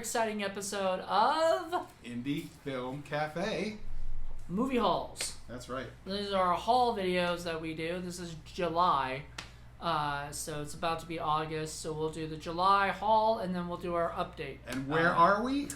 exciting episode of Indie Film Cafe. Movie Hauls. That's right. These are haul videos that we do. This is July. So it's about to be August. So we'll do the July haul and then we'll do our update. And where are we?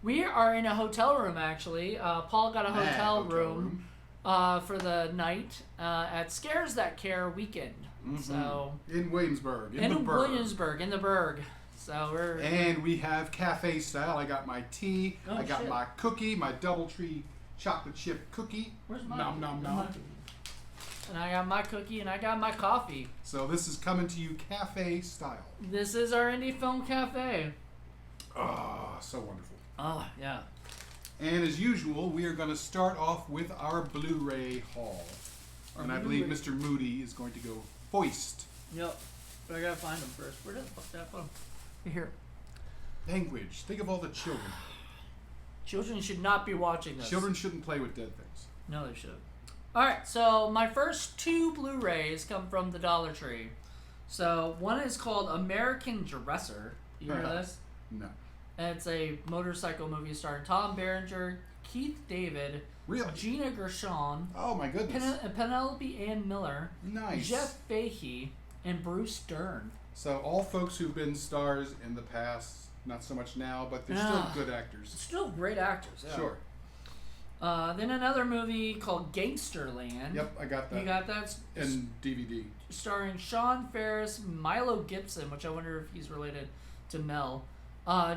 We are in a hotel room, actually. Paul got a hotel room for the night at Scares That Care weekend. Mm-hmm. So in Williamsburg. In Williamsburg, in the Burg. So we're we have cafe style. I got my tea. I got my cookie, my DoubleTree chocolate chip cookie. Where's my nom nom nom. And I got my cookie and I got my coffee. So this is coming to you cafe style. This is our Indie Film Cafe. Oh, so wonderful. Oh, yeah. And as usual, we are going to start off with our Blu-ray haul. I believe Mr. Moody is going to go first. Yep. But I gotta find him first. Where the fuck did I put him? Here. Language. Think of all the children. Children should not be watching this. Children shouldn't play with dead things. No, they should. Alright, so my first two Blu-rays come from the Dollar Tree. So one is called American Dresser. You heard of this? No. And it's a motorcycle movie starring Tom Berenger, Keith David, Really? Gina Gershon, Oh my goodness. Penelope Ann Miller, Nice. Jeff Fahey, and Bruce Dern. So all folks who've been stars in the past, not so much now, but they're still good actors. Still great actors. Yeah. Sure. Then another movie called Gangster Land. Yep, I got that. You got that? And DVD. Starring Sean Ferris, Milo Gibson, which I wonder if he's related to Mel,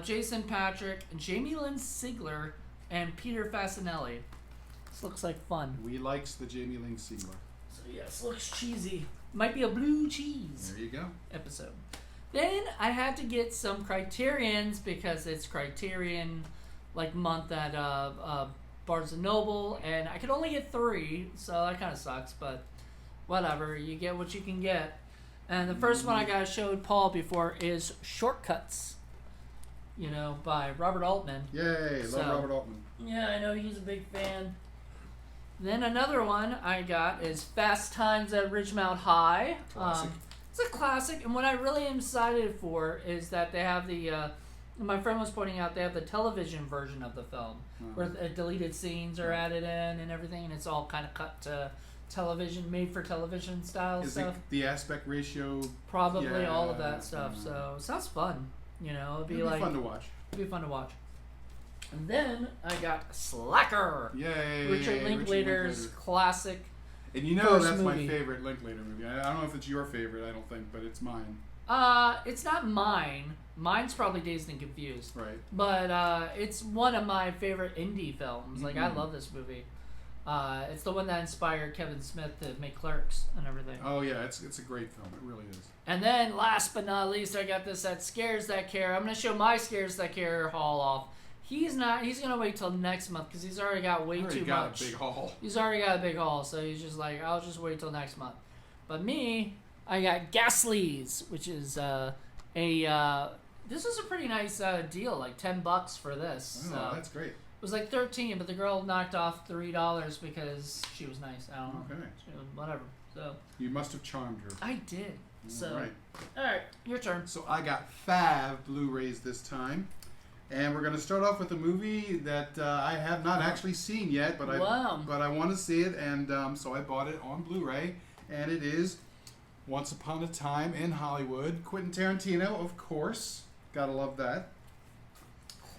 Jason Patrick, Jamie Lynn Sigler, and Peter Fasinelli. This looks like fun. We likes the Jamie Lynn Sigler. So yes, looks cheesy. Might be a blue cheese. There you go. Episode. Then I had to get some Criterions because it's Criterion month at Barnes and Noble, and I could only get 3, so that kind of sucks. But whatever, you get what you can get. And the first one I got showed Paul before is Shortcuts. By Robert Altman. Yay! Love Robert Altman. Yeah, I know he's a big fan. Then another one I got is Fast Times at Ridgemount High. Classic. It's a classic, and what I really am excited for is that they have the. My friend was pointing out they have the television version of the film, where deleted scenes are added in and everything, and it's all kind of cut to television, made for television style stuff. Is the aspect ratio? Probably all of that stuff. So it sounds fun. It'd be fun to watch. It'd be fun to watch. And then I got Slacker. Yay! Richard Linklater's classic. And that's my favorite Linklater movie. I don't know if it's your favorite. I don't think, but it's mine. It's not mine. Mine's probably Dazed and Confused. Right. But it's one of my favorite indie films. Mm-hmm. I love this movie. It's the one that inspired Kevin Smith to make Clerks and everything. Oh yeah, it's a great film. It really is. And then last but not least, I got this at Scares That Care. I'm gonna show my Scares That Care haul off. He's gonna wait till next month because he's already got way too much. A big haul. He's already got a big haul, so he's just like, I'll just wait till next month. But me, I got Gasly's, which is this was a pretty nice deal, like $10 for this. Oh, that's great. It was like $13, but the girl knocked off $3 because she was nice. I don't know. Okay. Whatever. So you must have charmed her. I did. So right. All right, your turn. So I got 5 Blu-rays this time. And we're going to start off with a movie that I have not actually seen yet, but I want to see it, and so I bought it on Blu-ray, and it is Once Upon a Time in Hollywood. Quentin Tarantino, of course. Gotta love that.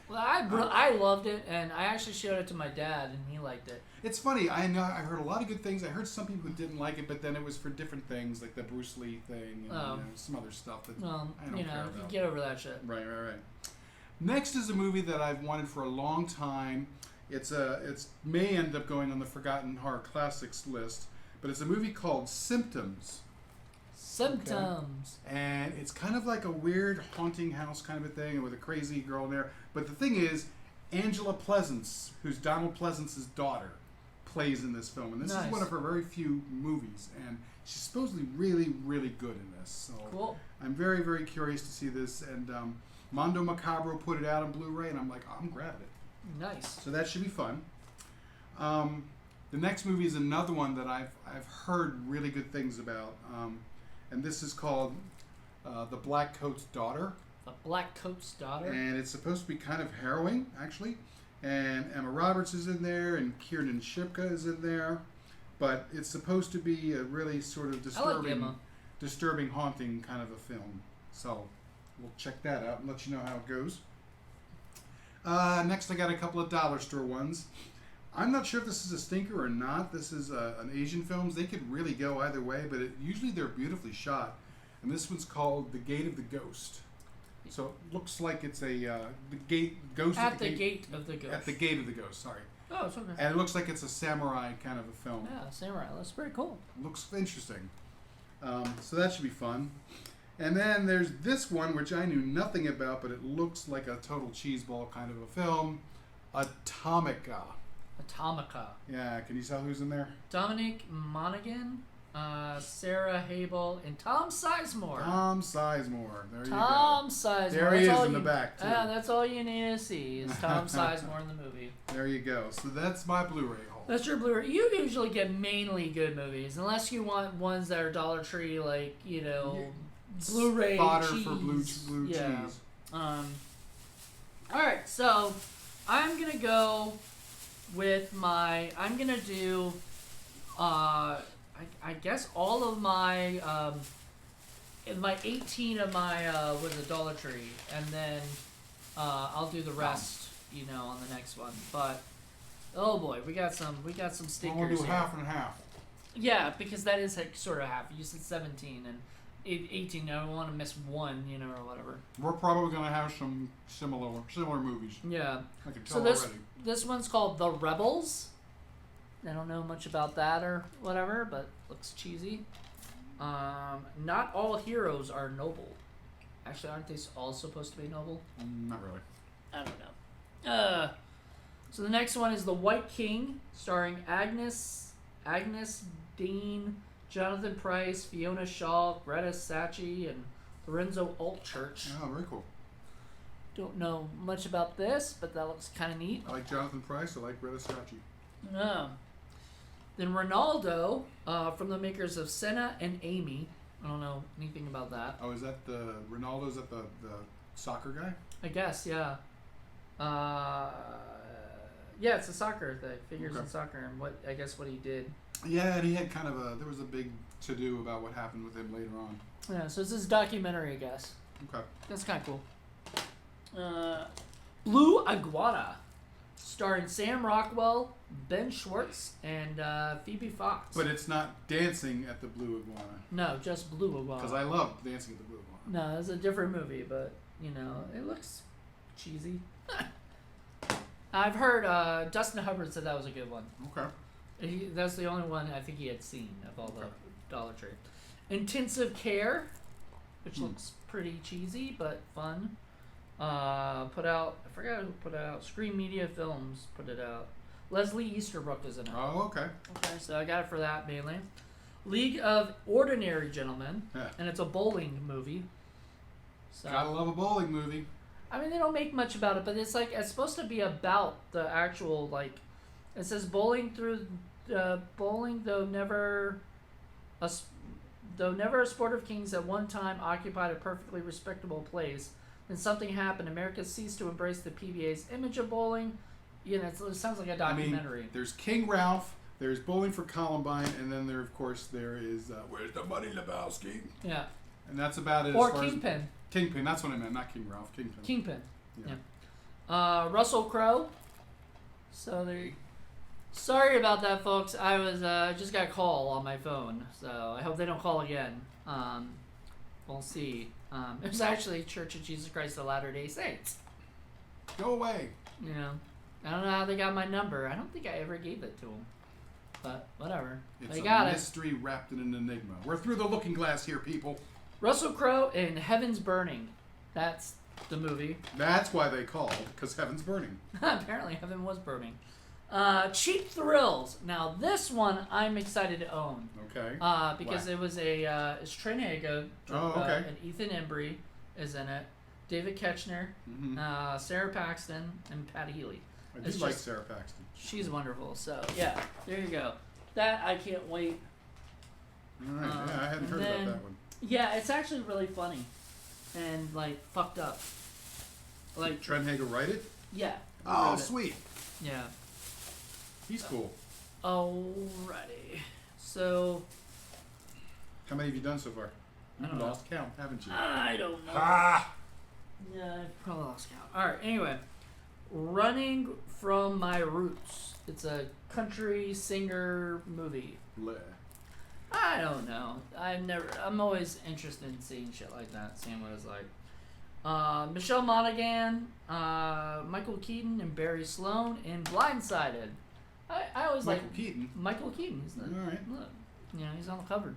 Well, I loved it, and I actually showed it to my dad, and he liked it. It's funny. I know I heard a lot of good things. I heard some people who didn't like it, but then it was for different things, like the Bruce Lee thing and some other stuff that I don't care about. You get over that shit. Right. Next is a movie that I've wanted for a long time. It's may end up going on the Forgotten Horror Classics list, but it's a movie called Symptoms. Symptoms. Okay? And it's kind of like a weird haunting house kind of a thing with a crazy girl in there. But the thing is, Angela Pleasance, who's Donald Pleasance's daughter, plays in this film. And this is one of her very few movies. And she's supposedly really, really good in this. So cool. I'm very, very curious to see this. And Mondo Macabro put it out on Blu-ray, and I'm like, I'm grabbing it. Nice. So that should be fun. The next movie is another one that I've heard really good things about, and this is called The Black Coat's Daughter. The Black Coat's Daughter. And it's supposed to be kind of harrowing, actually. And Emma Roberts is in there, and Kiernan Shipka is in there. But it's supposed to be a really sort of disturbing, haunting kind of a film. So we'll check that out and let you know how it goes. Next, I got a couple of dollar store ones. I'm not sure if this is a stinker or not. This is an Asian films. They could really go either way, but usually they're beautifully shot. And this one's called The Gate of the Ghost. So it looks like it's a ghost at the gate of the ghost. At the Gate of the Ghost. Sorry. Oh, it's okay. And it looks like it's a samurai kind of a film. Yeah, samurai. That's pretty cool. Looks interesting. So that should be fun. And then there's this one, which I knew nothing about, but it looks like a total cheeseball kind of a film. Atomica. Yeah, can you tell who's in there? Dominic Monaghan, Sarah Habel, and Tom Sizemore. There you go. Tom Sizemore. There he is in the back, too. Yeah, that's all you need to see is Tom Sizemore in the movie. There you go. So that's my Blu-ray haul. That's your Blu-ray. You usually get mainly good movies, unless you want ones that are Dollar Tree, like, Blu-ray fodder cheese. For blue cheese. Alright, so I'm going to go with I'm going to do, I guess all of my 18 of my, was a Dollar Tree, and then I'll do the rest, on the next one. But, oh boy, we got some stickers. We'll do half and half. Yeah, because that is like sort of half. You said 17 and 18. I don't want to miss one, or whatever. We're probably going to have some similar movies. Yeah. I can tell already. This one's called The Rebels. I don't know much about that or whatever, but looks cheesy. Not all heroes are noble. Actually, aren't they all supposed to be noble? Not really. I don't know. So the next one is The White King, starring Agnes Dean, Jonathan Pryce, Fiona Shaw, Greta Sachi, and Lorenzo Altchurch. Oh, very cool. Don't know much about this, but that looks kind of neat. I like Jonathan Pryce. I like Greta Sachi. No. Then Ronaldo, from the makers of Senna and Amy. I don't know anything about that. Oh, is that Ronaldo's at the soccer guy? I guess, yeah. Yeah, it's a soccer thing. Figures in soccer and what he did. Yeah, and he had there was a big to-do about what happened with him later on. Yeah, so it's this documentary, I guess. Okay. That's kind of cool. Blue Iguana, starring Sam Rockwell, Ben Schwartz, and Phoebe Fox. But it's not Dancing at the Blue Iguana. No, just Blue Iguana. Because I love Dancing at the Blue Iguana. No, it's a different movie, but, it looks cheesy. I've heard Dustin Hubbard said that was a good one. Okay. That's the only one I think he had seen of all the Dollar Tree. Intensive Care, which looks pretty cheesy but fun. Put out, I forgot who put it out. Screen Media Films put it out. Leslie Easterbrook is in it. Oh, okay. Okay, so I got it for that mainly. League of Ordinary Gentlemen, and it's a bowling movie. So, gotta love a bowling movie. I mean, they don't make much about it, but it's supposed to be about the actual, it says bowling though never a sport of kings at one time occupied a perfectly respectable place. Then something happened. America ceased to embrace the PBA's image of bowling. It sounds like a documentary. I mean, there's King Ralph, there's Bowling for Columbine, and then there is Where's the Money, Lebowski? Yeah. And that's about it. Or Kingpin. Kingpin, that's what I meant, not King Ralph. Kingpin. Yeah. Russell Crowe. So sorry about that, folks. I was just got a call on my phone, so I hope they don't call again. We'll see. It was actually Church of Jesus Christ of Latter-day Saints. Go away. I don't know how they got my number. I don't think I ever gave it to them. But whatever. It's they got a mystery wrapped in an enigma. We're through the looking glass here, people. Russell Crowe in Heaven's Burning. That's the movie. That's why they called, because Heaven's burning. Apparently, Heaven was burning. Cheap Thrills. Now, this one I'm excited to own. Okay. Because it was it's Trinega. Okay. And Ethan Embry is in it. David Ketchner, Sarah Paxton, and Pat Healy. I do like Sarah Paxton. She's wonderful. So, yeah, there you go. That, I can't wait. All right. I hadn't heard about that one. Yeah, it's actually really funny. and like fucked up. Like Trent Hager write it? Yeah. Oh, sweet. Yeah. He's cool. Alrighty. So. How many have you done so far? You've lost count, haven't you? I don't know. Ah! Yeah, I've probably lost count. Alright, anyway. Running from My Roots. It's a country singer movie. Bleh. I don't know. I'm always interested in seeing shit like that, seeing what it's like. Michelle Monaghan, Michael Keaton, and Barry Sloane in Blindsided. I always like Keaton. Michael Keaton. He's all right. Look, he's on the cover.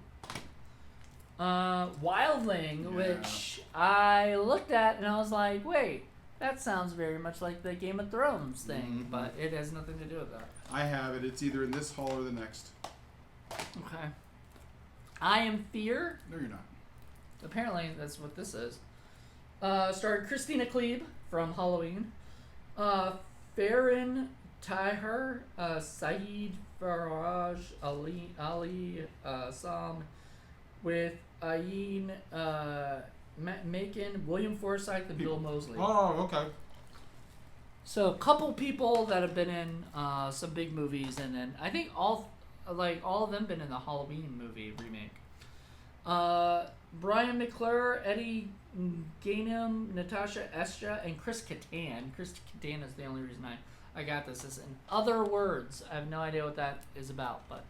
Wildling, which I looked at and I was like, wait, that sounds very much like the Game of Thrones thing, but it has nothing to do with that. I have it. It's either in this hall or the next. Okay. I Am Fear. No, you're not. Apparently, that's what this is. Starred Christina Klebe from Halloween. Farron Tahir, Saeed Faraj, Ali Sam, with Ayin Macon, William Forsythe, and Bill Moseley. Oh, okay. So a couple people that have been in some big movies, and then I think all of them been in the Halloween movie remake. Brian McClure, Eddie Gainham, Natasha Estra, and Chris Kattan. Chris Kattan is the only reason I got this. Is in other words. I have no idea what that is about, but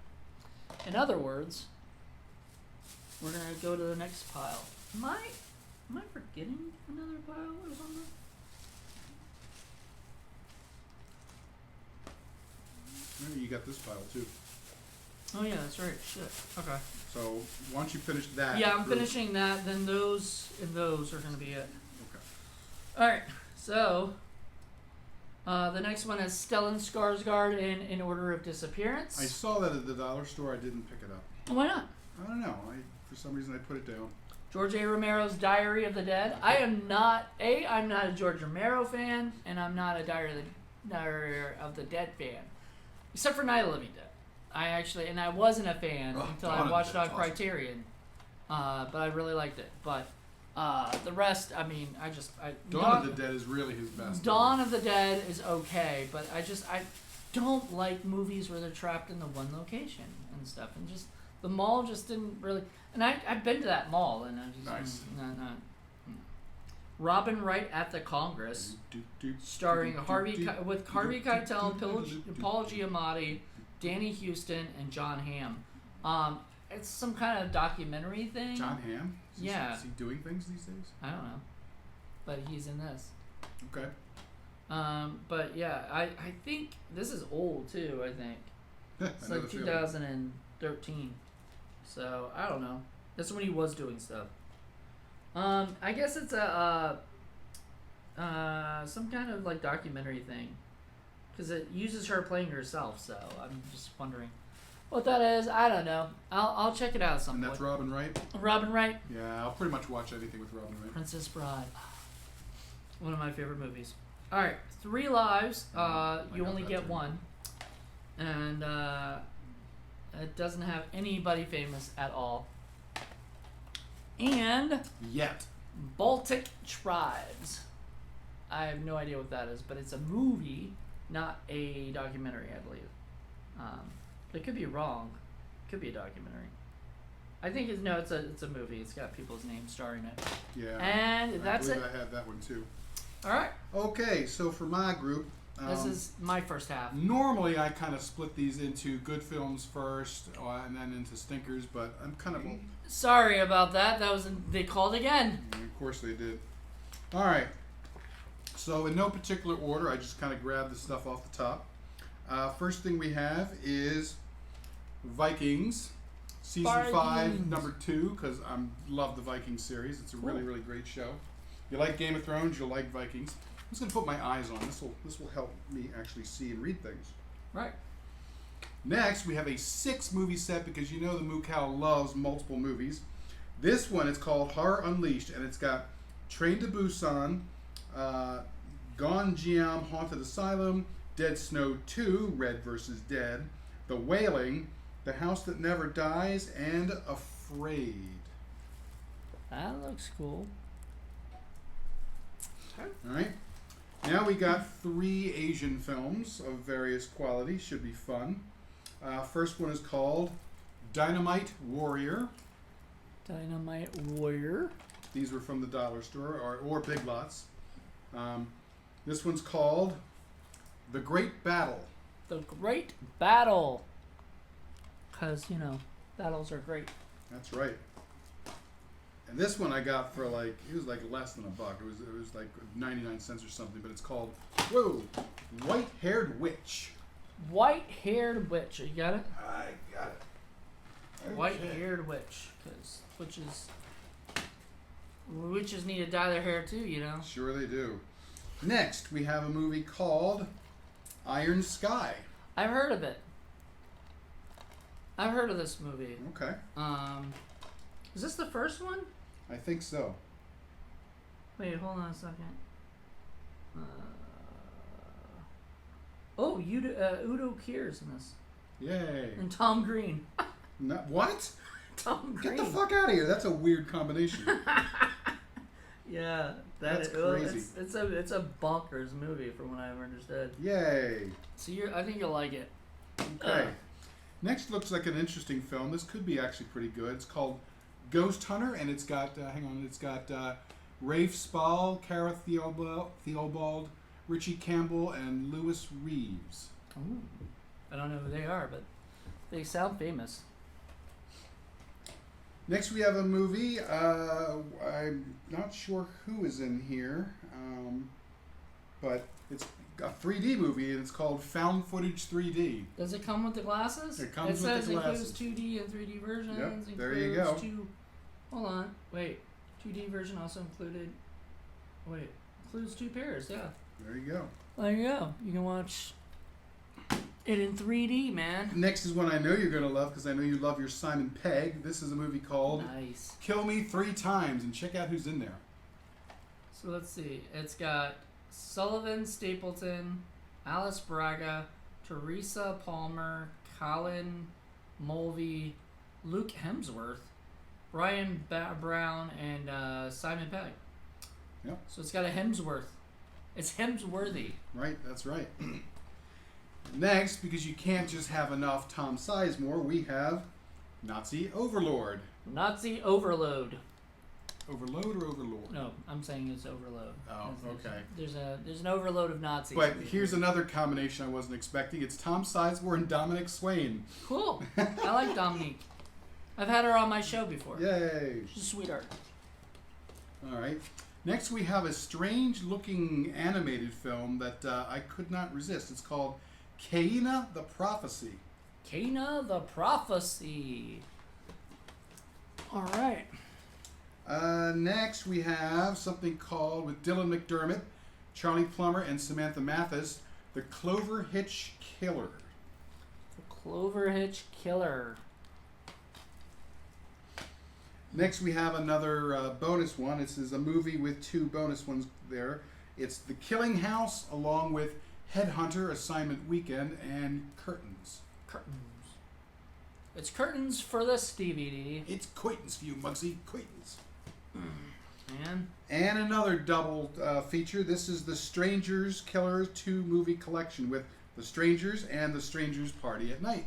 in other words, we're gonna go to the next pile. Am I forgetting another pile or something? Maybe you got this pile too. Oh yeah, that's right. Shit. Okay. So once you finish that. Yeah, I'm finishing that. Then those and those are gonna be it. Okay. All right. So the next one is Stellen Skarsgard in Order of Disappearance. I saw that at the dollar store. I didn't pick it up. Why not? I don't know. For some reason I put it down. George A. Romero's Diary of the Dead. I'm not a George Romero fan, and I'm not a Diary of the Dead fan, except for Night of the Living Dead. I wasn't a fan until I watched it on Criterion, but I really liked it. But the rest, I mean, Dawn of the Dead is really his best. Dawn of the Dead is okay, but I don't like movies where they're trapped in the one location and stuff, and just the mall just didn't really. And I've been to that mall, and I just nice. No. Robin Wright at the Congress, starring Harvey Keitel, Paul Giamatti, Danny Houston, and John Hamm. It's some kind of documentary thing. John Hamm? Is he doing things these days? I don't know, but he's in this. Okay. But yeah, I think this is old too. I think it's like 2013. So I don't know. That's when he was doing stuff. I guess it's a some kind of like documentary thing, because it uses her playing herself. So I'm just wondering what that is. I don't know. I'll check it out at some point. And that's Robin Wright? Robin Wright. Yeah, I'll pretty much watch anything with Robin Wright. Princess Bride. One of my favorite movies. All right, 3 lives. You only get one, and it doesn't have anybody famous at all. And yet, Baltic Tribes. I have no idea what that is, but it's a movie, not a documentary, I believe. It could be wrong. It could be a documentary. I think it's a movie. It's got people's names starring it. Yeah. And that's it. I have that one too. All right. Okay, so for my group, this is my first half. Normally, I kind of split these into good films first, and then into stinkers. But I'm kind of sorry about that. They called again. Of course they did. All right. So in no particular order, I just kind of grabbed the stuff off the top. First thing we have is Vikings, season 5, number 2, because I love the Vikings series. It's a really, really great show. If you like Game of Thrones, you'll like Vikings. I'm just going to put my eyes on this. This will help me actually see and read things. Right. Next, we have a 6-movie set, because you know the Moo Cow loves multiple movies. This one is called Horror Unleashed, and it's got Train to Busan, Gone Jiam Haunted Asylum, Dead Snow 2, Red vs. Dead, The Wailing, The House That Never Dies, and Afraid. That looks cool. Okay. All right. Now we got 3 Asian films of various quality. Should be fun. First one is called Dynamite Warrior. Dynamite Warrior. These were from the dollar store or Big Lots. This one's called The Great Battle. The Great Battle. Because, battles are great. That's right. And this one I got for it was like less than $1. It was like 99 cents or something, but it's called, White-Haired Witch. White-Haired Witch. You got it? I got it. Okay. White-Haired Witch. Because witches need to dye their hair too, Sure they do. Next, we have a movie called Iron Sky. I've heard of it. I've heard of this movie. Okay. Is this the first one? I think so. Wait, hold on a second. Udo Kier's in this. Yay. And Tom Green. What? Tom Green. Get the fuck out of here. That's a weird combination. Yeah, that's crazy. It's a bonkers movie from what I've understood. Yay. So I think you'll like it. Okay. Next looks like an interesting film. This could be actually pretty good. It's called Ghost Hunter, and it's got Rafe Spall, Cara Theobald, Richie Campbell, and Lewis Reeves. Ooh. I don't know who they are, but they sound famous. Next we have a movie. I'm not sure who is in here, but it's a 3D movie, and it's called Found Footage 3D. Does it come with the glasses? It comes with the glasses. It says includes 2D and 3D versions. Yep, there you go. Hold on. Wait. 2D version also included... Wait. Includes 2 pairs, yeah. There you go. There you go. You can watch it in 3D, man. Next is one I know you're going to love, because I know you love your Simon Pegg. This is a movie called Kill Me 3 Times, and check out who's in there. So let's see. It's got Sullivan Stapleton, Alice Braga, Teresa Palmer, Colin Mulvey, Luke Hemsworth, Brian Brown, and Simon Pegg. Yep. So it's got a Hemsworth. It's Hemsworthy. Right, that's right. Next, because you can't just have enough Tom Sizemore, we have Nazi Overlord. Nazi Overload. Overload or Overlord? No, I'm saying it's Overload. Oh, okay. There's an overload of Nazis. But here's another combination I wasn't expecting. It's Tom Sizemore and Dominic Swain. Cool. I like Dominique. I've had her on my show before. Yay. She's a sweetheart. All right. Next, we have a strange-looking animated film that I could not resist. It's called Kaina the Prophecy. Kaina the Prophecy. All right. Next, we have something called, with Dylan McDermott, Charlie Plummer, and Samantha Mathis, The Clover Hitch Killer. The Clover Hitch Killer. Next, we have another bonus one. This is a movie with 2 bonus ones there. It's The Killing House, along with Headhunter, Assignment Weekend, and Curtains. Curtains. It's curtains for this DVD. It's Quentin's for you, Muggsy. Quentin's. Man. And another double feature. This is the Strangers Killers 2 movie collection with The Strangers and The Strangers Party at Night.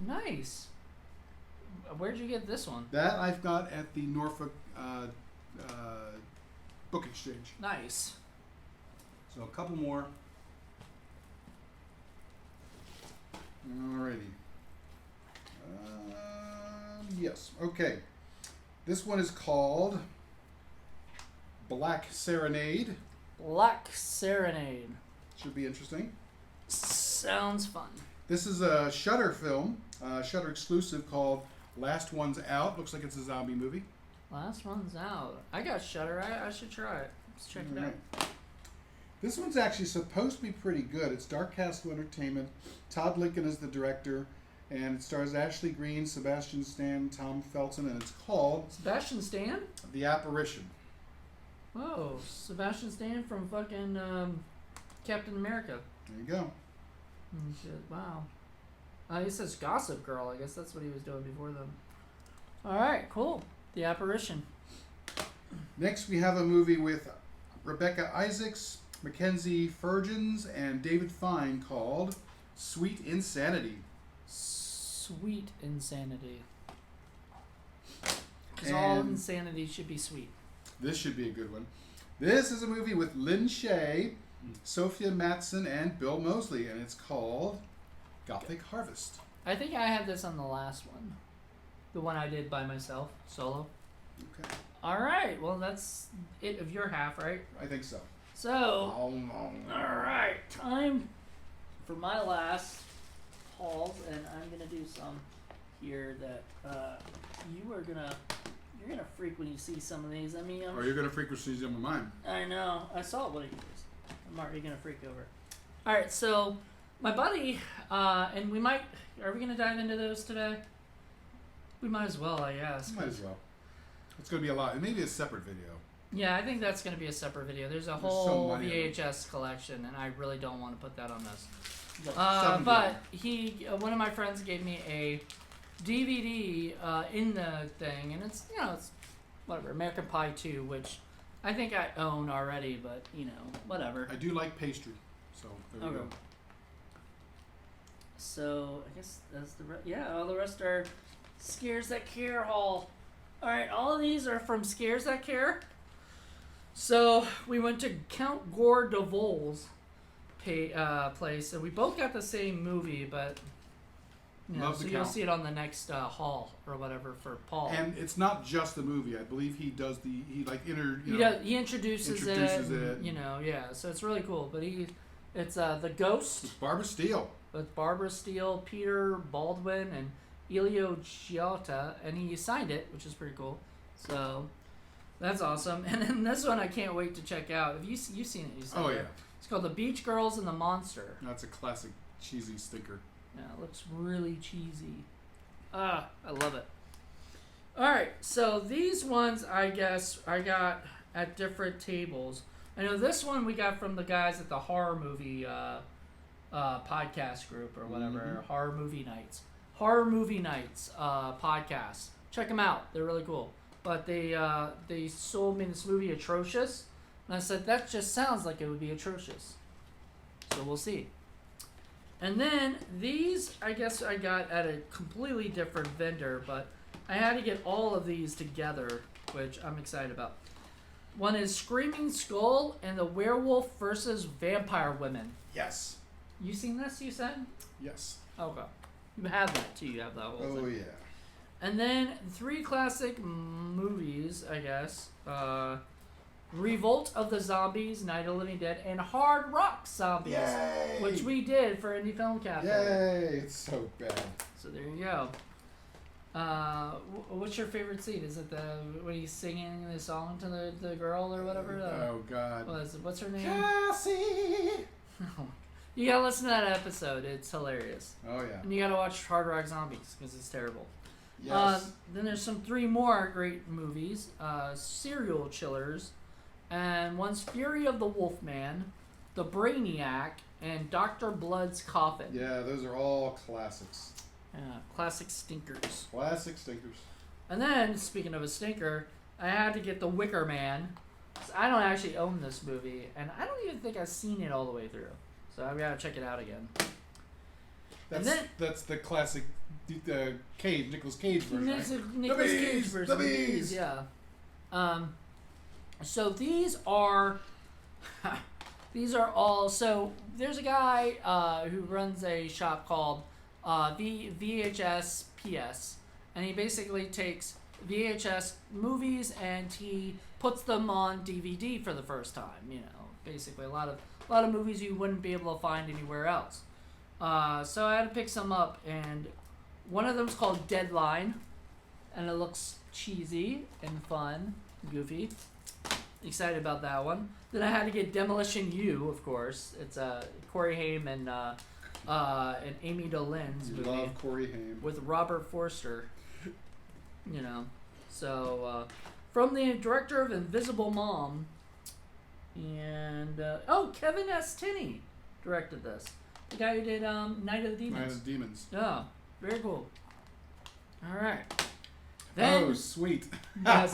Nice. Where'd you get this one? That I've got at the Norfolk Book Exchange. Nice. So a couple more. Alrighty. Yes. Okay. This one is called Black Serenade. Black Serenade. Should be interesting. Sounds fun. This is a Shudder film, Shudder exclusive, called Last One's Out. Looks like it's a zombie movie. Last One's Out. I got Shudder. I should try it. Let's check it out. This one's actually supposed to be pretty good. It's Dark Castle Entertainment. Todd Lincoln is the director, and it stars Ashley Greene, Sebastian Stan, Tom Felton, and it's called Sebastian Stan? The Apparition. Whoa, Sebastian Stan from fucking Captain America. There you go. Wow. He says Gossip Girl. I guess that's what he was doing before them. All right, cool. The Apparition. Next, we have a movie with Rebecca Isaacs, Mackenzie Fergens, and David Fine called Sweet Insanity. Sweet Insanity. Because all insanity should be sweet. This should be a good one. This is a movie with Lynn Shay, Sophia Matson, and Bill Moseley, and it's called Gothic Harvest. I think I had this on the last one. The one I did by myself, solo. Okay. All right. Well, that's it of your half, right? I think so. So, all right. Time for my last hauls, and I'm going to do some here that you're gonna freak when you see some of these. I mean, you're gonna freak when you see some of mine. I know. I saw what he was. I'm already gonna freak over. All right, so my buddy, and we might. Are we gonna dive into those today? We might as well, I guess. Might as well. It's gonna be a lot. Maybe a separate video. Yeah, I think that's gonna be a separate video. There's whole VHS collection, and I really don't want to put that on this. But one of my friends gave me a DVD in the thing, and it's it's whatever, American Pie 2, which I think I own already, but whatever. I do like pastry, so there we go. So I guess that's all the rest are Scares That Care haul. All right, all of these are from Scares That Care. So we went to Count Gore DeVol's place, and we both got the same movie, but so you'll see it on the next haul or whatever for Paul. And it's not just the movie. I believe he does he introduces it. So it's really cool. But it's The Ghost. It's Barbara Steele. With Barbara Steele, Peter Baldwin, and Elio Giota, and he signed it, which is pretty cool. So that's awesome. And then this one I can't wait to check out. Have you've seen it? Oh yeah. It's called The Beach Girls and the Monster. That's a classic cheesy stinker. Yeah, it looks really cheesy. I love it. Alright, so these ones, I guess, I got at different tables. I know this one we got from the guys at the horror movie podcast group or whatever. Mm-hmm. Horror Movie Nights podcast. Check them out. They're really cool. But they sold me this movie Atrocious. And I said, that just sounds like it would be atrocious. So we'll see. And then these, I guess I got at a completely different vendor, but I had to get all of these together, which I'm excited about. One is Screaming Skull and the Werewolf versus Vampire Women. Yes. You seen this, you said? Yes. Okay. You have that, too. You have that whole thing. Oh, yeah. And then 3 classic movies, I guess. Revolt of the Zombies, Night of the Living Dead, and Hard Rock Zombies. Yay! Which we did for Indie Film Cafe. Yay! It's so bad. So there you go. What's your favorite scene? Is it when he's singing the song to the girl or whatever? Oh, God. What's her name? Cassie! You gotta listen to that episode. It's hilarious. Oh, yeah. And you gotta watch Hard Rock Zombies, because it's terrible. Yes. Then there's 3 more great movies. Serial Chillers. And one's Fury of the Wolfman, The Brainiac, and Dr. Blood's Coffin. Yeah, those are all classics. Yeah, classic stinkers. Classic stinkers. And then, speaking of a stinker, I had to get The Wicker Man. I don't actually own this movie, and I don't even think I've seen it all the way through. So I've got to check it out again. That's the classic Nicolas Cage version. Nicolas Cage version. The Bees! Yeah. So these are all. So there's a guy who runs a shop called VHS PS, and he basically takes VHS movies and he puts them on DVD for the first time. Basically a lot of movies you wouldn't be able to find anywhere else. So I had to pick some up, and one of them's called Deadline, and it looks cheesy and fun, goofy. Excited about that one. Then I had to get Demolition U, of course. It's Corey Haim and Amy Dolenz movie. Love Corey Haim. With Robert Forster. So from the director of Invisible Mom, and Kevin S. Tinney directed this. The guy who did Night of the Demons. Night of the Demons. Oh, very cool. All right. Then, sweet. Yes.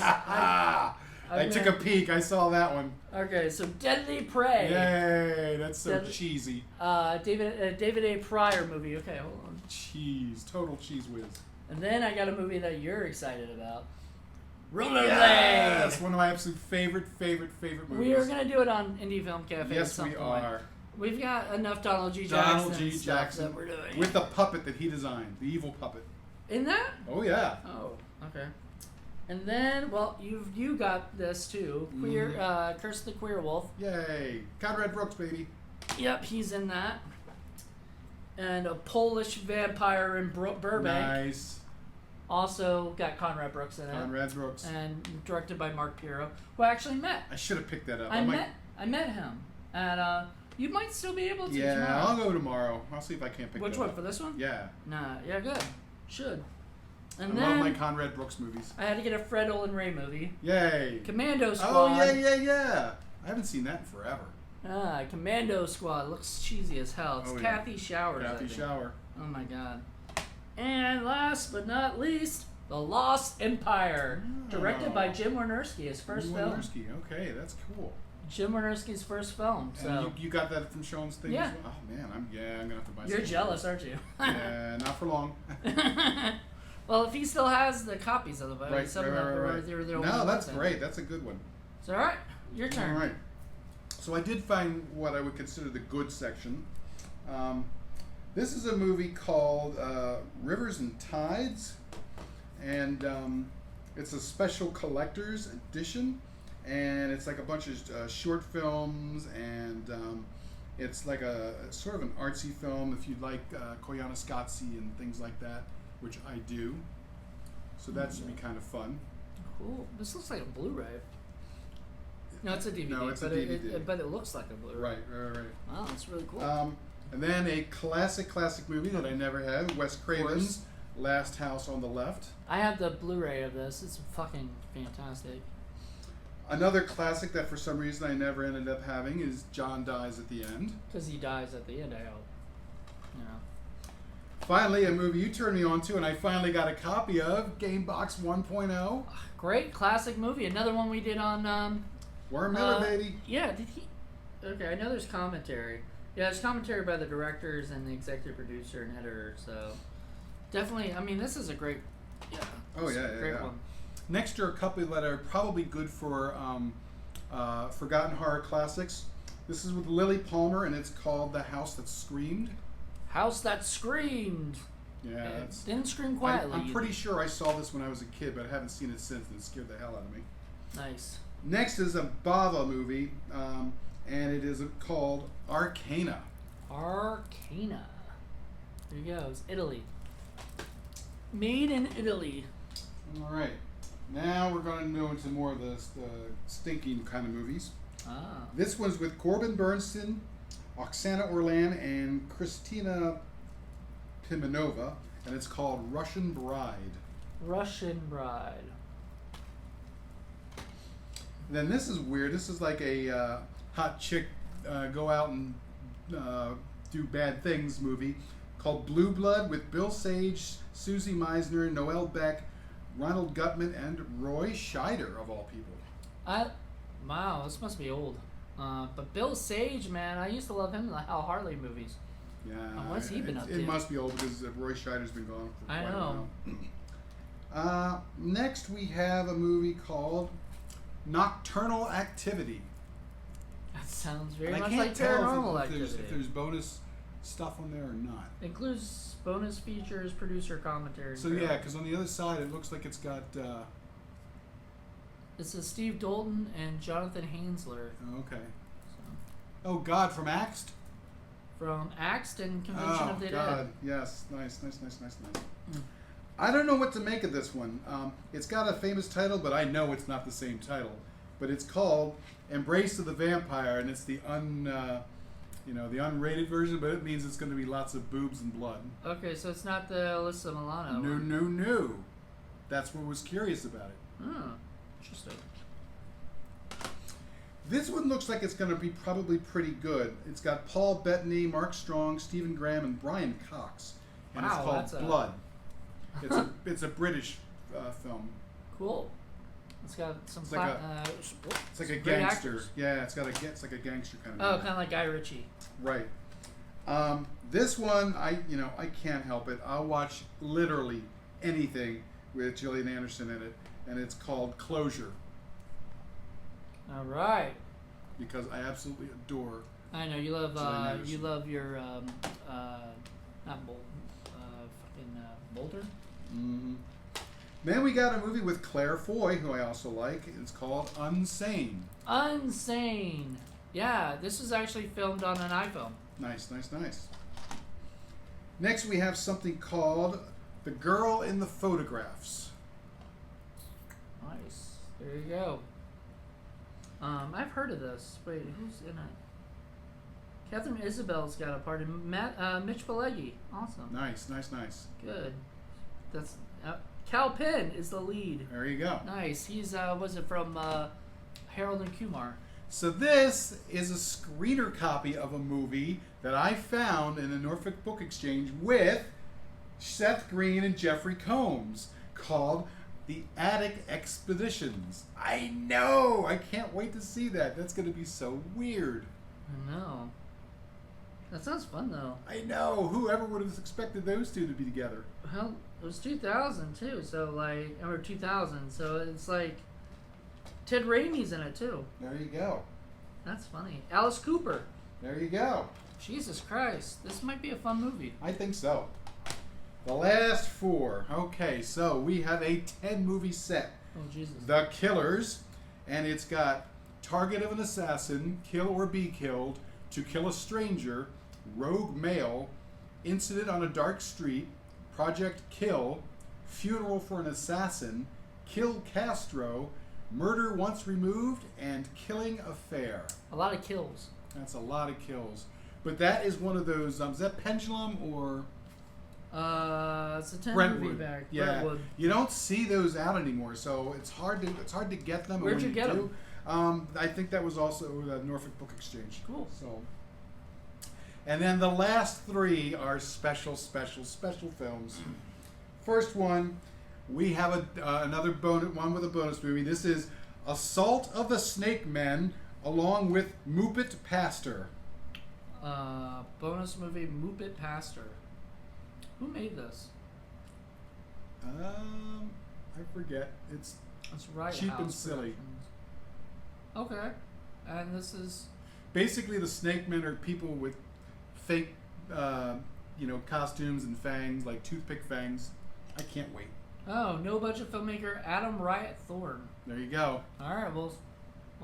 I took a peek. I saw that one. Okay, so Deadly Prey. Yay, that's so cheesy. David A. Pryor movie. Okay, hold on. Cheese. Total cheese whiz. And then I got a movie that you're excited about. Rollerblade. Yes, one of my absolute favorite movies. We are going to do it on Indie Film Cafe at some point. Yes, we are. We've got enough Donald G. Jackson that we're doing. With the puppet that he designed. The evil puppet. In that? Oh, yeah. Oh, okay. And then, well, you got this too. Curse of the Queer Wolf. Yay. Conrad Brooks, baby. Yep, he's in that. And a Polish vampire in Burbank. Nice. Also got Conrad Brooks in it. Conrad Brooks. And directed by Mark Pirro, who I actually met. I should have picked that up. I met him. And you might still be able to tomorrow. Yeah, I'll go tomorrow. I'll see if I can't pick Which that one? up. For this one? Yeah. Nah, yeah, good. Should. And I love my Conrad Brooks movies. I had to get a Fred Olen Ray movie. Yay. Commando Squad. Oh, yeah. I haven't seen that in forever. Commando Squad. Looks cheesy as hell. It's Kathy Showers. Kathy Shower. Oh my god. And last but not least, The Lost Empire. Directed by Jim Wynorski, his first film. Wynorski, okay, that's cool. Jim Wynorski's first film. So. And you got that from Sean's thing yeah. as well? Oh man, I'm gonna have to buy. You're jealous, aren't you? Yeah, not for long. Well, if he still has the copies of the movie, right. No, that's great. That's a good one. So, all right, your turn. All right. So I did find what I would consider the good section. This is a movie called Rivers and Tides, and it's a special collector's edition, and it's like a bunch of short films, and it's like a sort of an artsy film if you like Koyaanisqatsi and things like that, which I do. So that should be kind of fun. Cool. This looks like a Blu-ray. No, it's a DVD. No, it's a DVD. But it looks like a Blu-ray. Right. Wow, that's really cool. And then a classic movie that I never had, Wes Craven's Last House on the Left. I have the Blu-ray of this. It's fucking fantastic. Another classic that for some reason I never ended up having is John Dies at the End. Because he dies at the end, I hope. You know. Finally, a movie you turned me on to, and I finally got a copy of, Gamebox 1.0. Great classic movie. Another one we did on... Warren Miller, baby. Yeah, did he... Okay, I know there's commentary. Yeah, there's commentary by the directors and the executive producer and editor, so... Definitely, I mean, this is a great... Yeah. Great one. Next are a couple that are probably good for forgotten horror classics. This is with Lily Palmer, and it's called The House That Screamed. House That Screamed. Yeah, it didn't scream quietly. I'm pretty sure I saw this when I was a kid, but I haven't seen it since, and it scared the hell out of me. Nice. Next is a Bava movie, and it is called Arcana. Arcana. There you go. It's Italy. Made in Italy. All right. Now we're going to go into more of the stinking kind of movies. This one's with Corbin Bernsen, Oksana Orlan, and Kristina Pimenova, and it's called Russian Bride. Russian Bride. Then this is weird. This is like a hot chick go out and do bad things movie called Blue Blood with Bill Sage, Susie Meisner, Noel Beck, Ronald Gutman, and Roy Scheider, of all people. Wow, this must be old. But Bill Sage, man, I used to love him in the Hal Hartley movies. Yeah. What's he been up to? It must be old because Roy Scheider's been gone for quite a while. Next, we have a movie called Nocturnal Activity. That sounds very much like Paranormal Activity. If there's bonus stuff on there or not. Includes bonus features, producer commentary. So yeah, because on the other side it looks like it's got... This is Steve Dalton and Jonathan Hansler. Okay. Oh God, from Axed? From Axed and Convention of the Dead. Oh God, yes. Nice. I don't know what to make of this one. It's got a famous title, but I know it's not the same title. But it's called Embrace of the Vampire, and it's the the unrated version, but it means it's going to be lots of boobs and blood. Okay, so it's not the Alyssa Milano. No. That's what was curious about it. Oh, interesting. This one looks like it's going to be probably pretty good. It's got Paul Bettany, Mark Strong, Stephen Graham, and Brian Cox. And it's called Blood. It's a British film. Cool. It's got some. It's like a great gangster. actors. Yeah, it's like a gangster kind of. Oh, movie. kind of like Guy Ritchie. Right. This one, I can't help it. I'll watch literally anything with Gillian Anderson in it, and it's called Closure. All right. Because I absolutely adore. I know you love your not Bolt, fucking Boulder. Mm-hmm. Then we got a movie with Claire Foy, who I also like. It's called Unsane. Unsane. Yeah, this is actually filmed on an iPhone. Nice. Next, we have something called The Girl in the Photographs. Nice. There you go. I've heard of this. Wait, who's in it? Catherine Isabel's got a part in Mitch Pileggi. Awesome. Nice. Good. That's Cal Penn is the lead. There you go. Nice. He's was it from Harold and Kumar? So this is a screener copy of a movie that I found in the Norfolk Book Exchange with Seth Green and Jeffrey Combs called The Attic Expeditions. I know! I can't wait to see that. That's going to be so weird. I know. That sounds fun, though. I know. Whoever would have expected those two to be together? Well, it was 2000, too. So, or 2000. So, it's like Ted Raimi's in it, too. There you go. That's funny. Alice Cooper. There you go. Jesus Christ. This might be a fun movie. I think so. The last four. Okay, so we have a 10-movie set. Oh, Jesus. The Killers, and it's got Target of an Assassin, Kill or Be Killed, To Kill a Stranger, Rogue Male, Incident on a Dark Street, Project Kill, Funeral for an Assassin, Kill Castro, Murder Once Removed, and Killing Affair. A lot of kills. That's a lot of kills. But that is one of those, is that Pendulum or... it's a 10 Brentwood. movie back. Yeah, Brentwood. you don't see those out anymore, so it's hard to get them. Where'd you get them? I think that was also the Norfolk Book Exchange. Cool. So, and then the last three are special films. First one, we have another one with a bonus movie. This is Assault of the Snake Men, along with Muppet Pastor. Bonus movie Muppet Pastor. Who made this? I forget. It's right. Cheap and Silly. Okay, and this is basically the Snake Men are people with fake, costumes and fangs, like toothpick fangs. I can't wait. Oh, no budget filmmaker Adam Riot Thorne. There you go. All right, we'll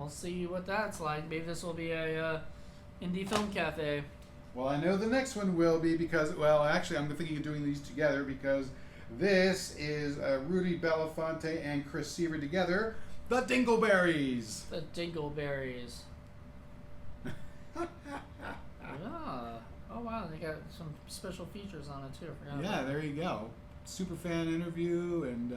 see what that's like. Maybe this will be a indie film cafe. Well, I know the next one will be because, actually, I'm thinking of doing these together because this is Rudy Belafonte and Chris Seaver together, The Dingleberries. The Dingleberries. Yeah. Oh, wow, they got some special features on it, too. I forgot Yeah, there you go. Superfan interview and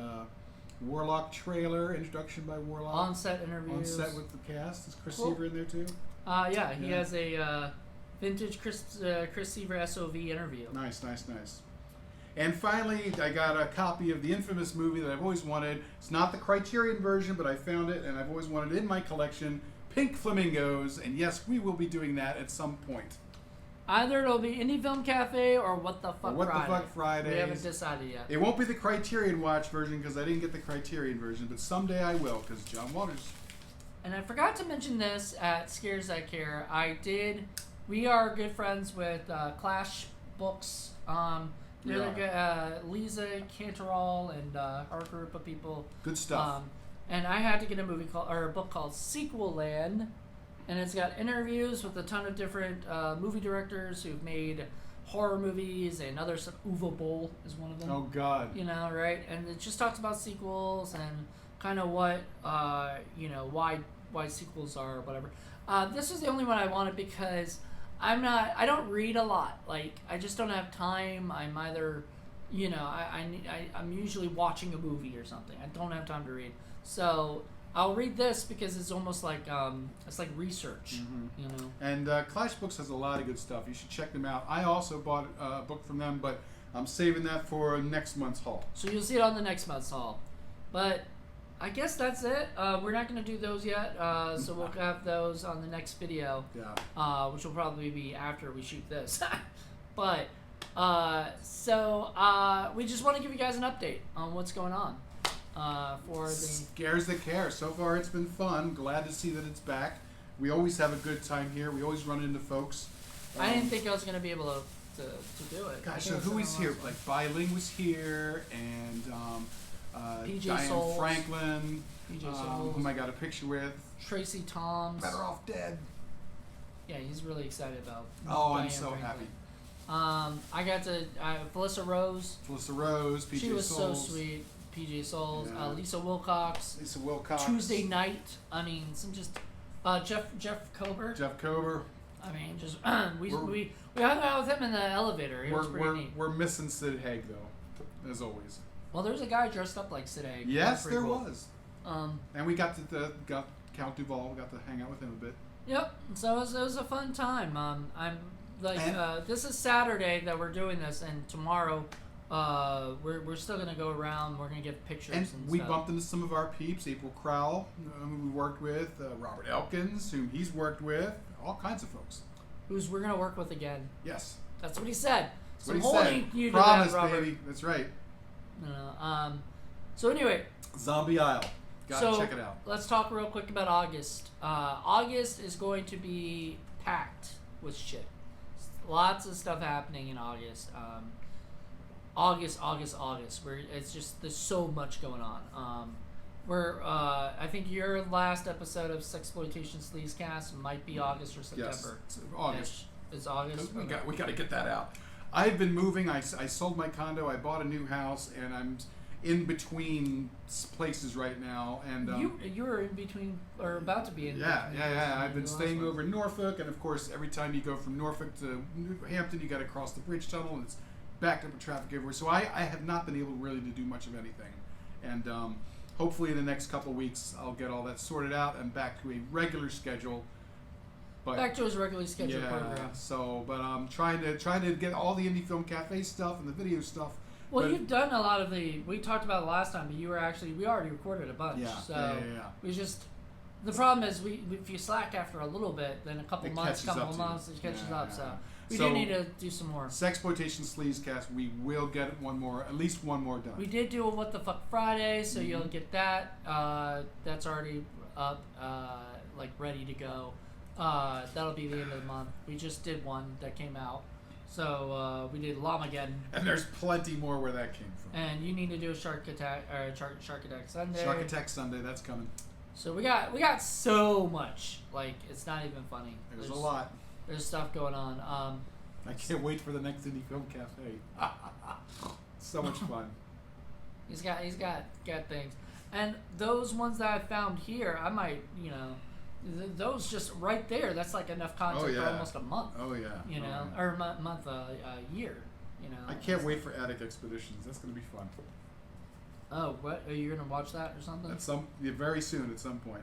Warlock trailer, introduction by Warlock. On-set interviews. On set with the cast. Is Chris Seaver in there, too? Yeah, he has a... vintage Chris Seaver SOV interview. Nice. And finally, I got a copy of the infamous movie that I've always wanted. It's not the Criterion version, but I found it, and I've always wanted it in my collection. Pink Flamingos, and yes, we will be doing that at some point. Either it'll be Indie Film Cafe or What the Fuck Fridays. We haven't decided yet. It won't be the Criterion Watch version because I didn't get the Criterion version, but someday I will because John Waters. And I forgot to mention this at Scares That Care. We are good friends with Clash Books. Lisa Cantorall and our group of people. Good stuff. And I had to get a book called Sequel Land, and it's got interviews with a ton of different movie directors who've made horror movies and other stuff. Uwe Boll is one of them. Oh God. Right? And it just talks about sequels and kind of what why sequels are or whatever. This is the only one I wanted because I don't read a lot. I just don't have time. I'm either, I'm usually watching a movie or something. I don't have time to read. So I'll read this because it's almost like, it's like research, And Clash Books has a lot of good stuff. You should check them out. I also bought a book from them, but I'm saving that for next month's haul. So you'll see it on the next month's haul. But I guess that's it. We're not going to do those yet, so we'll have those on the next video. Yeah. Which will probably be after we shoot this. But we just want to give you guys an update on what's going on. For the Scares That Care. So far, it's been fun. Glad to see that it's back. We always have a good time here. We always run into folks. I didn't think I was going to be able to do it. Gosh, so who is here? Like Biling was here, and PJ Diane Souls. Franklin, PJ Souls. whom I got a picture with. Tracy Toms. Better Off Dead. Yeah, he's really excited about. Oh, Diane I'm so Franklin. happy. I got to Felissa Rose. Felissa Rose, PJ Souls. She was so sweet. PJ Souls, Yeah. Lisa Wilcox. Lisa Wilcox. Tuesday night. I mean, some just Jeff Kober. Jeff Kober. I mean, just we hung out with him in the elevator. It was pretty neat. We're missing Sid Haig though, as always. Well, there's a guy dressed up like Sid Haig. Yes, there cool. was. And we got Count Duval. We got to hang out with him a bit. Yep. So it was a fun time. I'm like this is Saturday that we're doing this, and tomorrow we're still gonna go around. We're gonna get pictures and we stuff. bumped into some of our peeps. April Crowell, who we worked with. Robert Elkins, whom he's worked with. All kinds of folks. Who's we're gonna work with again. Yes. That's what he said. That's what he holding said. you to Promise, that, Robert. baby. That's right. So anyway. Zombie Isle. Gotta check it out. Let's talk real quick about August. August is going to be packed with shit. Lots of stuff happening in August. August. It's just there's so much going on. I think your last episode of Sexploitation Sleazecast might be August or September. Yes, it's August. It's August. We got to get that out. I've been moving. I sold my condo. I bought a new house, and I'm in between places right now. And you were in between, or about to be in. Yeah. I've been staying over in Norfolk, and of course, every time you go from Norfolk to New Hampton, you got to cross the bridge tunnel, and it's backed up with traffic everywhere. So I have not been able really to do much of anything, and hopefully in the next couple of weeks I'll get all that sorted out and back to a regular schedule. But back to his regularly scheduled program. So, but I'm trying to get all the Indie Film Cafe stuff and the video stuff. Well, you've done a lot of we talked about it last time, but we already recorded a bunch. Yeah. So we just, the problem is if you slack after a little bit, then a couple months, it catches up. So we do need to do some more. Sexploitation Sleazecast, we will get at least one more done. We did do a What the Fuck Friday, so you'll get that. That's already up, ready to go. That'll be the end of the month. We just did one that came out. So we did Lamageddon. And there's plenty more where that came from. And you need to do a Shark Attack Sunday. Shark Attack Sunday, that's coming. So we got so much. Like, it's not even funny. There's a lot. There's stuff going on. I can't wait for the next Indie Film Cafe. So much fun. He's got things. And those ones that I found here, I might, those just right there, that's like enough content for almost a month. Oh yeah. Or a month, a year. I can't wait for Attic Expeditions. That's going to be fun. Oh, what? Are you going to watch that or something? Very soon at some point.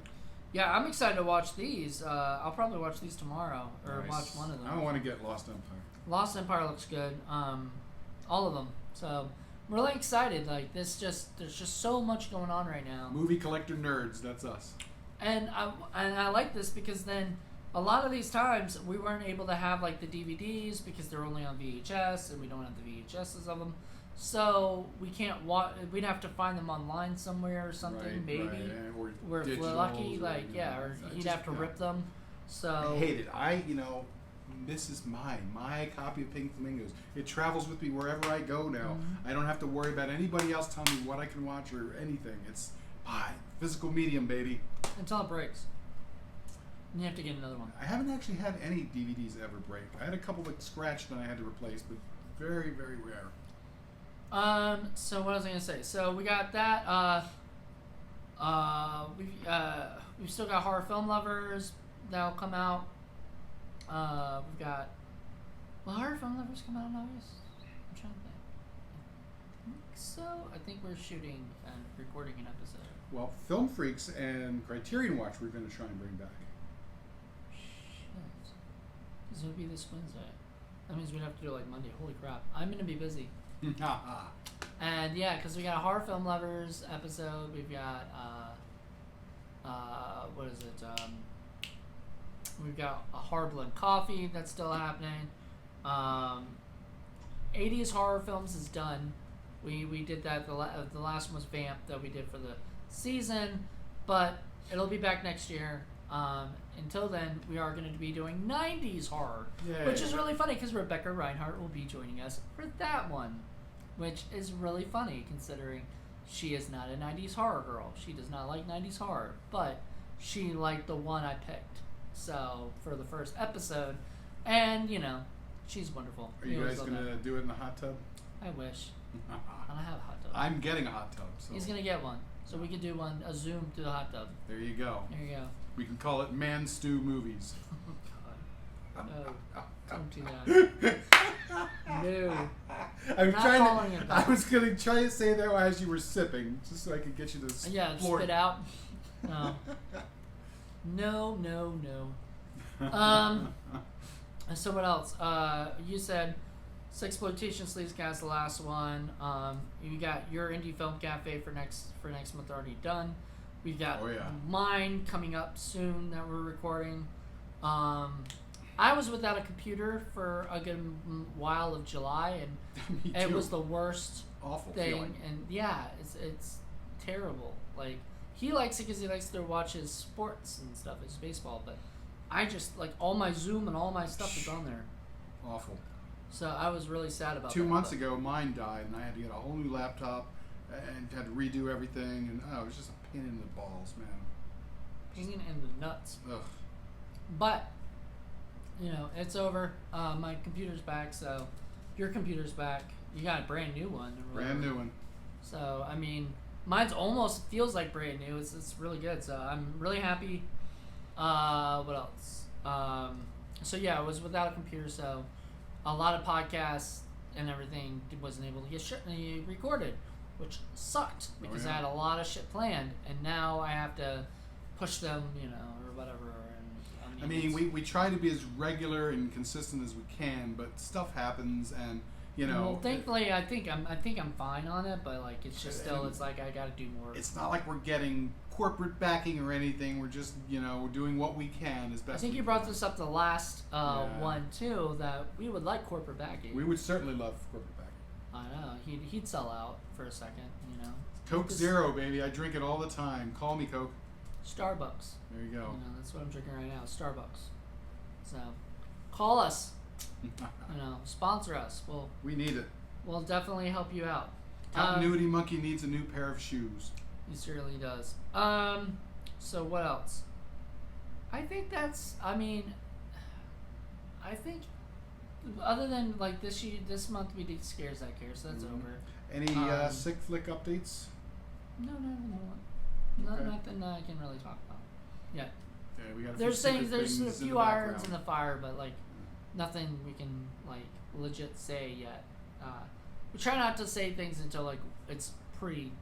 Yeah, I'm excited to watch these. I'll probably watch these tomorrow, or watch one of them. I want to get Lost Empire. Lost Empire looks good. All of them. So I'm really excited. Like there's just so much going on right now. Movie collector nerds, that's us. And I like this because then a lot of these times we weren't able to have like the DVDs because they're only on VHS and we don't have the VHSs of them. So we can't watch. We'd have to find them online somewhere or something, maybe. Right. Or if we're lucky, or he'd have to rip them. So I hate it. This is my copy of Pink Flamingos. It travels with me wherever I go now. Mm-hmm. I don't have to worry about anybody else telling me what I can watch or anything. It's physical medium, baby. Until it breaks. And you have to get another one. I haven't actually had any DVDs ever break. I had a couple that scratched and I had to replace, but very, very rare. So what was I gonna say? So we got that. We've still got Horror Film Lovers that'll come out. We've got. Will Horror Film Lovers come out in August? I'm trying to think. I think so. I think we're shooting and recording an episode. Well, Film Freaks and Criterion Watch we're going to try and bring back. Shit. Because it would be this Wednesday. That means we'd have to do it like Monday. Holy crap. I'm going to be busy. And yeah, because we got a horror film lovers episode. We've got what is it? We've got a Hard Blend Coffee that's still happening. 80s horror films is done. We did that. The last one was Vamp that we did for the season, but it'll be back next year. Until then, we are going to be doing 90s horror, which is really funny because Rebecca Reinhardt will be joining us for that one, which is really funny considering she is not a 90s horror girl. She does not like 90s horror, but she liked the one I picked. So, for the first episode, and, she's wonderful. Are you guys going to do it in the hot tub? I wish. I don't have a hot tub. I'm getting a hot tub. So. He's going to get one. So we could do a Zoom to the hot tub. There you go. There you go. We can call it Man Stew Movies. Oh, God. No. Don't do that. No. I was going to try to say that as you were sipping, just so I could get you to spit out. No. No. So what else? You said Sexploitation Sleazecast, the last one. You got your Indie Film Cafe for next month already done. We've got mine coming up soon that we're recording. I was without a computer for a good while of July, and it was the worst awful thing. Feeling. And yeah, it's terrible. Like, he likes it because he likes to watch his sports and stuff, his baseball, but I just, all my Zoom and all my stuff is on there. Awful. So I was really sad about that. 2 months ago, mine died, and I had to get a whole new laptop and had to redo everything, and it was just a pain in the balls, man. Pain in the nuts. Ugh. But, it's over. My computer's back, so your computer's back. You got a brand new one. Brand new one. So, I mean, mine's almost feels like brand new. It's really good, so I'm really happy. What else? So yeah, I was without a computer, so a lot of podcasts and everything wasn't able to get recorded, which sucked because I had a lot of shit planned, and now I have to push them, or whatever. And I mean, we try to be as regular and consistent as we can, but stuff happens, and Well, thankfully, I think I'm fine on it, but it's just still, it's like I got to do more. It's not like we're getting corporate backing or anything. We're just we're doing what we can as best. I think you brought this up the last one too, that we would like corporate backing. We would certainly love corporate backing. I know he'd sell out for a second, Coke Zero, baby. I drink it all the time. Call me Coke. Starbucks. There you go. That's what I'm drinking right now. Starbucks. So, call us. Sponsor us. We need it. We'll definitely help you out. Continuity Monkey needs a new pair of shoes. He certainly does. So what else? I think other than this month we did Scares That Care, so that's over. Any sick flick updates? No. Nothing I can really talk about. Yeah. Yeah, we got. There's a few irons in the fire, but nothing we can legit say yet. We try not to say things until it's pretty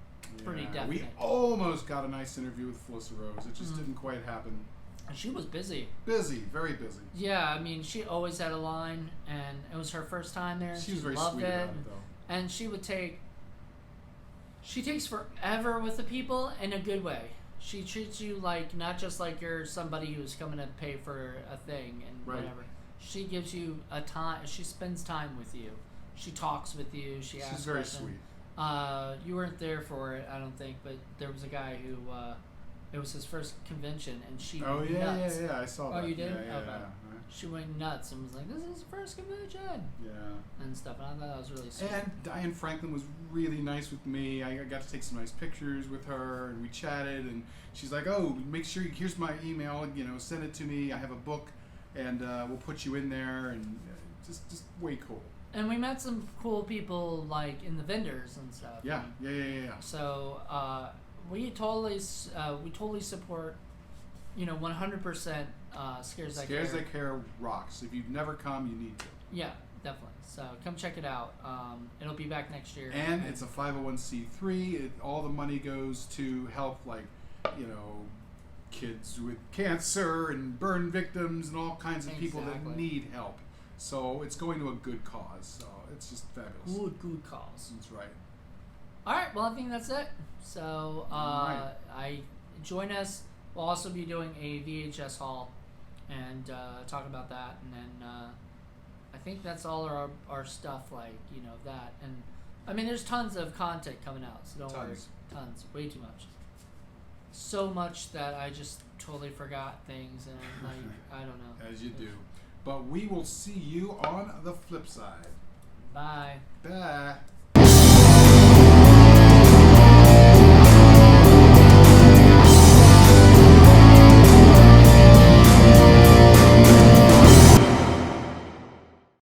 definite. We almost got a nice interview with Felissa Rose. It just didn't quite happen. And she was busy. Very busy. Yeah, I mean, she always had a line, and it was her first time there. She was very loved sweet it, about it, though. And she takes forever with the people in a good way. She treats you not just like you're somebody who's coming to pay for a thing and whatever. She gives you a time. She spends time with you. She talks with you. She's very questions. sweet. You weren't there for it, I don't think, but there was a guy who it was his first convention, and she went nuts. Yeah, I saw that. Oh, you did? Yeah. She went nuts and was like, "This is his first convention." Yeah. And stuff, and I thought that was really sweet. And Diane Franklin was really nice with me. I got to take some nice pictures with her, and we chatted, and she's like, "Oh, make sure here's my email. Send it to me. I have a book, and we'll put you in there." And just way cool. And we met some cool people in the vendors and stuff. Yeah. So we totally support 100% Scares That Care. Scares That Care rocks. If you've never come, you need to. Yeah, definitely. So come check it out. It'll be back next year. And it's a 501c3. All the money goes to help kids with cancer and burn victims and all kinds of people that need help. So it's going to a good cause. So it's just fabulous. Good cause. That's right. All right. Well, I think that's it. So I join us. We'll also be doing a VHS haul and talk about that, and then I think that's all our stuff. Like that, and I mean, there's tons of content coming out, so don't worry. Tons, way too much. So much that I just totally forgot things, and I don't know. As you do. But we will see you on the flip side. Bye. Bye.